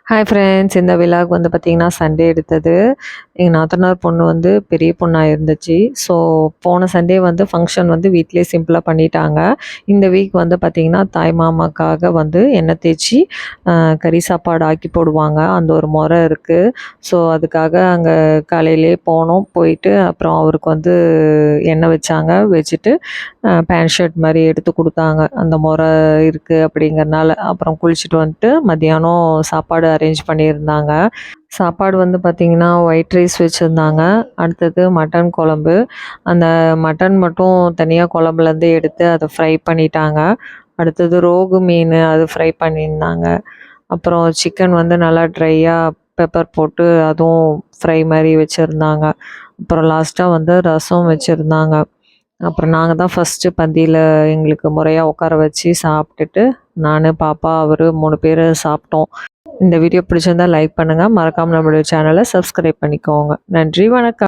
Hi friends, இந்த விழாவுக்கு வந்து பார்த்திங்கன்னா சண்டே எடுத்தது. எங்கள் நாத்தனார் பொண்ணு வந்து பெரிய பொண்ணாக இருந்துச்சு. ஸோ போன சண்டே வந்து ஃபங்க்ஷன் வந்து வீட்டிலே சிம்பிளாக பண்ணிட்டாங்க. இந்த வீக் வந்து பார்த்திங்கன்னா தாய் மாமாக்காக வந்து எண்ணெய் தேய்ச்சி கறி சாப்பாடு ஆக்கி போடுவாங்க. அந்த ஒரு முறை இருக்குது. ஸோ அதுக்காக அங்கே காலையிலே போனோம். போயிட்டு அப்புறம் அவருக்கு வந்து எண்ணெய் வச்சாங்க. வச்சுட்டு பேண்ட் ஷர்ட் மாதிரி எடுத்து கொடுத்தாங்க. அந்த முறை இருக்குது அப்படிங்கிறனால. அப்புறம் குளிச்சுட்டு வந்துட்டு மத்தியானம் சாப்பாடு அரேஞ்ச் பண்ணியிருந்தாங்க. சாப்பாடு வந்து பார்த்திங்கன்னா ஒயிட் ரைஸ் வச்சுருந்தாங்க. அடுத்தது மட்டன் குழம்பு. அந்த மட்டன் மட்டும் தனியாக குழம்புலேருந்து எடுத்து அதை ஃப்ரை பண்ணிட்டாங்க. அடுத்தது ரோகு மீன் அது ஃப்ரை பண்ணியிருந்தாங்க. அப்புறம் சிக்கன் வந்து நல்லா ட்ரையாக பெப்பர் போட்டு அதுவும் ஃப்ரை மாதிரி வச்சுருந்தாங்க. அப்புறம் லாஸ்ட்டாக வந்து ரசம் வச்சுருந்தாங்க. அப்புறம் நாங்கள் தான் ஃபஸ்ட்டு பந்தியில் எங்களுக்கு முறையாக உட்கார வச்சு சாப்பிட்டுட்டு நான், பாப்பா, அவர் 3 பேர் சாப்பிட்டோம். இந்த வீடியோ பிடிச்சிருந்தா லைக் பண்ணுங்கள். மறக்காமல் நம்மளுடைய சேனலை சப்ஸ்கிரைப் பண்ணிக்கோங்க. நன்றி, வணக்கம்.